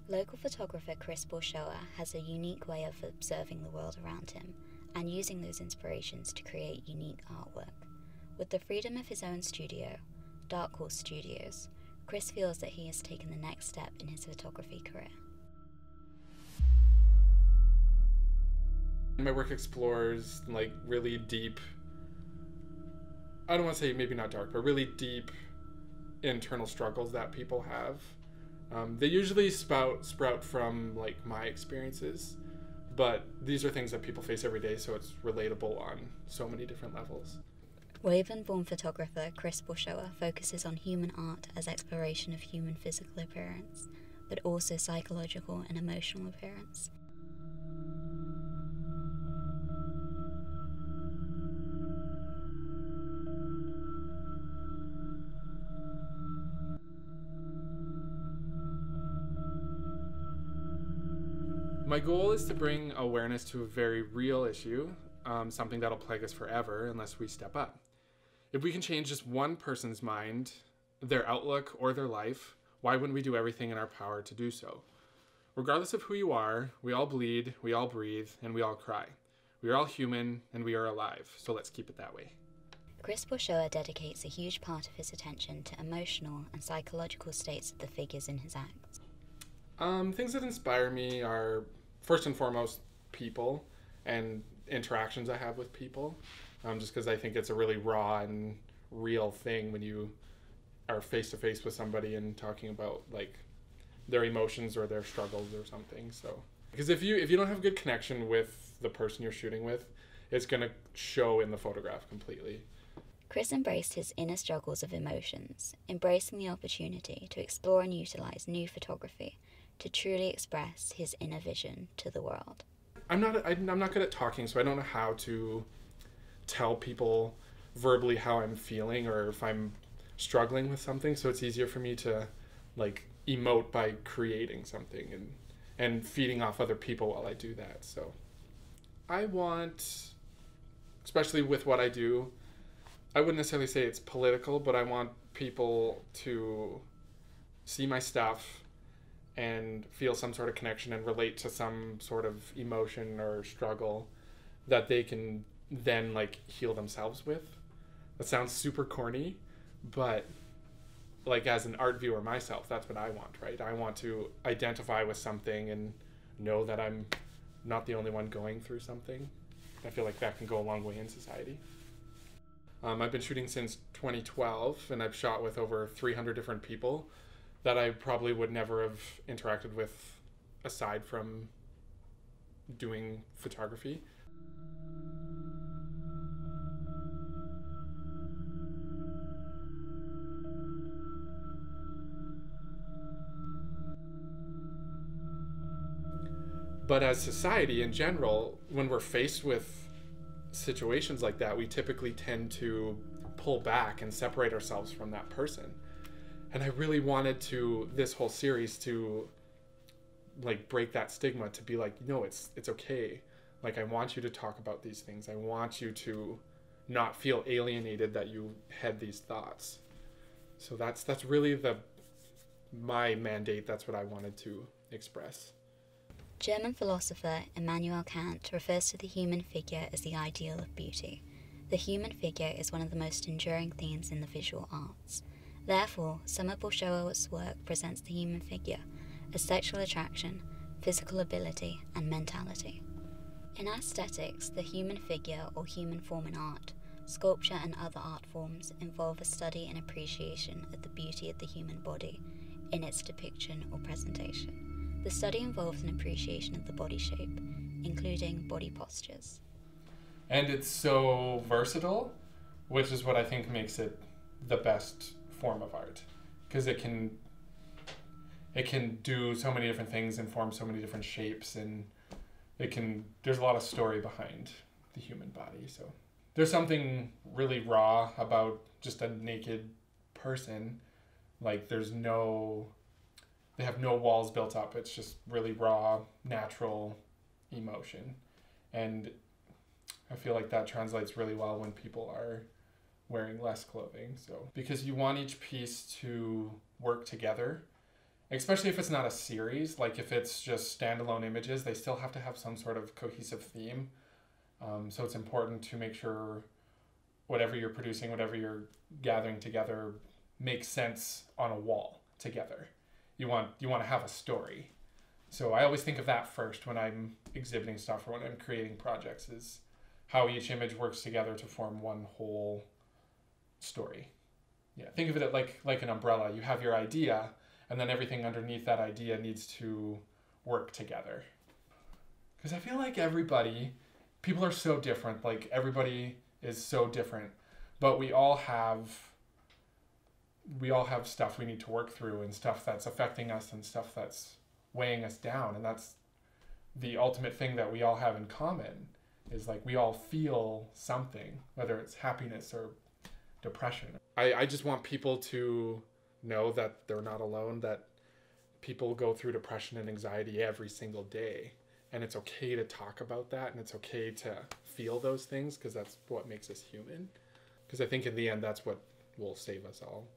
Local photographer Chris Borshowa has a unique way of observing the world around him and using those inspirations to create unique artwork. With the freedom of his own studio, Dark Horse Studios, Chris feels that he has taken the next step in his photography career. My work explores like really deep, I don't want to say maybe not dark, but really deep internal struggles that people have. They usually sprout from like my experiences, but these are things that people face every day, so it's relatable on so many different levels. Woven-born photographer Chris Borshowa focuses on human art as exploration of human physical appearance, but also psychological and emotional appearance. My goal is to bring awareness to a very real issue, something that'll plague us forever unless we step up. If we can change just one person's mind, their outlook, or their life, why wouldn't we do everything in our power to do so? Regardless of who you are, we all bleed, we all breathe, and we all cry. We are all human, and we are alive, so let's keep it that way. Chris Borshowa dedicates a huge part of his attention to emotional and psychological states of the figures in his acts. Things that inspire me are, first and foremost, people and interactions I have with people. Just because I think it's a really raw and real thing when you are face to face with somebody and talking about like their emotions or their struggles or something. So, because if you don't have a good connection with the person you're shooting with, it's gonna show in the photograph completely. Chris embraced his inner struggles of emotions, embracing the opportunity to explore and utilize new photography to truly express his inner vision to the world. I'm not good at talking, so I don't know how to tell people verbally how I'm feeling or if I'm struggling with something, so it's easier for me to like emote by creating something and feeding off other people while I do that. So I want, especially with what I do, I wouldn't necessarily say it's political, but I want people to see my stuff and feel some sort of connection and relate to some sort of emotion or struggle that they can then like heal themselves with. That sounds super corny, but like as an art viewer myself, that's what I want, right? I want to identify with something and know that I'm not the only one going through something. I feel like that can go a long way in society. I've been shooting since 2012, and I've shot with over 300 different people that I probably would never have interacted with aside from doing photography. But as society in general, when we're faced with situations like that, we typically tend to pull back and separate ourselves from that person. And I really wanted to, this whole series, to like break that stigma, to be like, no, it's okay. Like, I want you to talk about these things. I want you to not feel alienated that you had these thoughts. So that's really my mandate. That's what I wanted to express. German philosopher Immanuel Kant refers to the human figure as the ideal of beauty. The human figure is one of the most enduring themes in the visual arts. Therefore, some of Borshowa's work presents the human figure as sexual attraction, physical ability, and mentality. In aesthetics, the human figure or human form in art, sculpture and other art forms involve a study and appreciation of the beauty of the human body in its depiction or presentation. The study involves an appreciation of the body shape, including body postures. And it's so versatile, which is what I think makes it the best form of art, because it can do so many different things and form so many different shapes, and there's a lot of story behind the human body. So there's something really raw about just a naked person. Like they have no walls built up. It's just really raw, natural emotion. And I feel like that translates really well when people are wearing less clothing. So, because you want each piece to work together, especially if it's not a series, like if it's just standalone images, they still have to have some sort of cohesive theme. So it's important to make sure whatever you're producing, whatever you're gathering together makes sense on a wall together. You want to have a story. So I always think of that first when I'm exhibiting stuff or when I'm creating projects, is how each image works together to form one whole story. Yeah, think of it like an umbrella. You have your idea, and then everything underneath that idea needs to work together. Because I feel like people are so different. Like everybody is so different, but we all have stuff we need to work through, and stuff that's affecting us, and stuff that's weighing us down. And that's the ultimate thing that we all have in common, is like we all feel something, whether it's happiness or depression. I just want people to know that they're not alone, that people go through depression and anxiety every single day. And it's okay to talk about that, and it's okay to feel those things, because that's what makes us human. Because I think in the end, that's what will save us all.